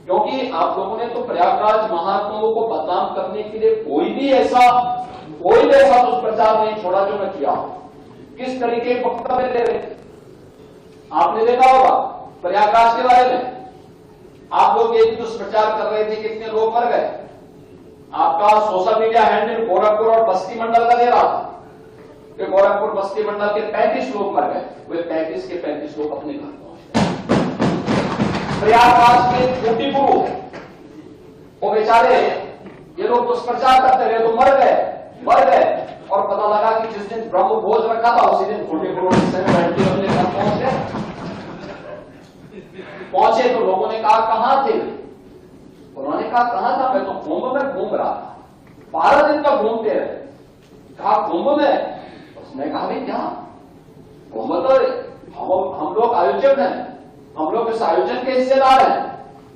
क्योंकि आप लोगों ने तो प्रयागराज महात्माओं को बदनाम करने के लिए कोई भी ऐसा दुष्प्रचार नहीं छोड़ा जो मैं किया। किस तरीके के वक्तव्य दे रहे आपने देखा होगा प्रयागराज के बारे में। आप लोग एक दुष्प्रचार कर रहे थे, कितने लोग मर गए। आपका सोशल मीडिया हैंडल गोरखपुर और बस्ती मंडल का दे रहा था कि गोरखपुर बस्ती मंडल के 35 लोग मर गए। वे 35 के 35 लोग अपने घर प्रयागराज के छोटी गुरु वो बेचारे ये लोग दुष्प्रचार करते रहे तो मर गए और पता लगा कि जिस दिन ब्रह्म भोज रखा था उसी दिन छोटे गुरु अपने घर पहुंचे तो लोगों ने कहा कहां थे। उन्होंने कहा कहां था, मैं तो कुंभ में घूम रहा था। 12 दिन तक घूमते रहे। कहा कुंभ में? उसने कहा भाई क्या कुंभ तो हम लोग आयोजक हैं, हम लोग इस आयोजन के हिस्सेदार हैं।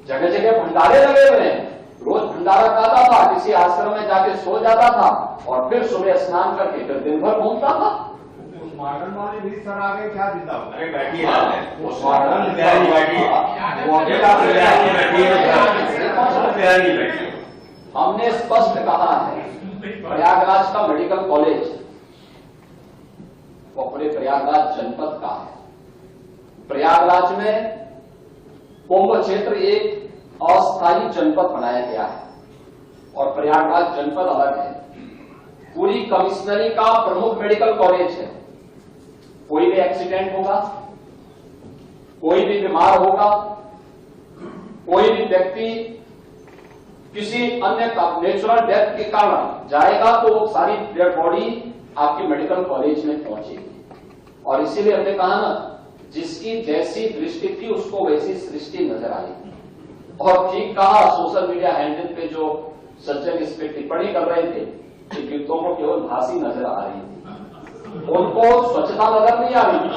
जगह जगह भंडारे लगे हुए हैं, रोज भंडारा खाता था, किसी आश्रम में जाके सो जाता था और फिर सुबह स्नान करके फिर दिन भर घूमता था। उस मॉडर्न वाले भी सर आगे क्या दिखा हमने स्पष्ट कहा है प्रयागराज का मेडिकल कॉलेज वो पूरे प्रयागराज जनपद का है। प्रयागराज में कुंभ क्षेत्र एक अस्थायी जनपद बनाया गया है और प्रयागराज जनपद अलग है। पूरी कमिश्नरी का प्रमुख मेडिकल कॉलेज है। कोई भी एक्सीडेंट होगा, कोई भी बीमार होगा, कोई भी व्यक्ति किसी अन्य नेचुरल डेथ के कारण जाएगा तो वो सारी डेड बॉडी आपके मेडिकल कॉलेज में पहुंचेगी। और इसीलिए हमने कहा ना जिसकी जैसी दृष्टि थी उसको वैसी सृष्टि नजर आएगी। और ठीक कहा, सोशल मीडिया हैंडल पे जो सज्जन इस पे टिप्पणी कर रहे थे कि गिद्धों को केवल भांसी नजर आ रही थी, उनको स्वच्छता नजर नहीं आ रही थी,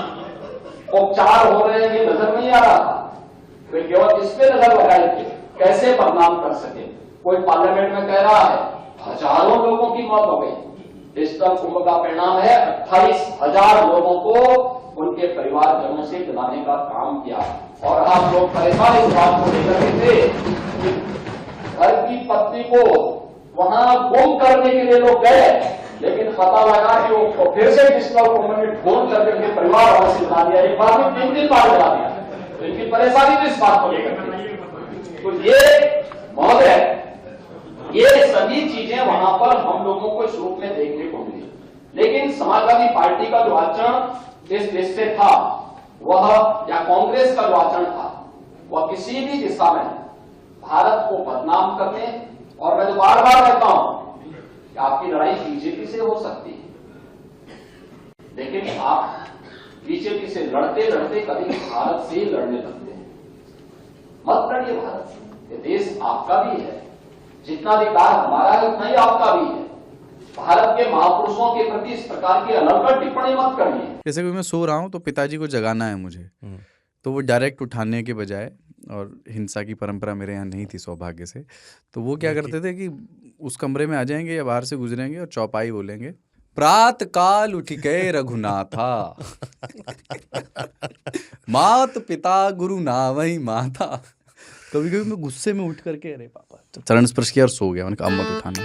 उपचार हो रहे हैं नजर नहीं आ रहा था। वे केवल इस पे नजर लगाए थे कैसे बदनाम कर सके। कोई पार्लियामेंट में कह रहा है हजारों लोगों की मौत हो गई। इस तरह कुंभ का परिणाम है 28,000 लोगों को उनके परिवारजनों से दिलाने का काम किया। और आप लोग परेशान इस बात को लेकर के थे कि घर की पत्नी को वहां गुम करने के लिए लोग गए, लेकिन पता लगा कि वो फिर से डिस्टर्ब उन्होंने ढूंढ करके उनके परिवार वालों से दिला दिया। एक बार में 3 बार दिला दिया। तो इनकी परेशानी तो इस बात को लेकर के। तो ये महोदय ये सभी चीजें वहां पर हम लोगों को इस रूप में देखने को मिली। लेकिन समाजवादी पार्टी का जो आचरण जिस देश से था वह या कांग्रेस का जो आचरण था वह किसी भी दिशा में भारत को बदनाम करने। और मैं तो बार बार कहता हूं कि आपकी लड़ाई बीजेपी से हो सकती है, लेकिन आप बीजेपी से लड़ते लड़ते कभी भारत से ही लड़ने लगते हैं। मत लड़िए भारत से, ये देश आपका भी है। जितना अधिकार हमारा है उतना ही आपका भी है। भारत के महापुरुषों के प्रति इस प्रकार की अलग टिप्पणी मत करिए। जैसे कि मैं सो रहा हूँ तो पिताजी को जगाना है मुझे, तो वो डायरेक्ट उठाने के बजाय, और हिंसा की परंपरा मेरे यहाँ नहीं थी सौभाग्य से, तो वो क्या करते थे कि उस कमरे में आ जाएंगे या बाहर से गुजरेंगे और चौपाई बोलेंगे, प्रात काल उठ गए रघुनाथा मात पिता गुरु नावई माता। कभी कभी मैं गुस्से में उठ करके अरे पापा चरण स्पर्श किया और सो गया। मैंने कहा अब मत उठाना।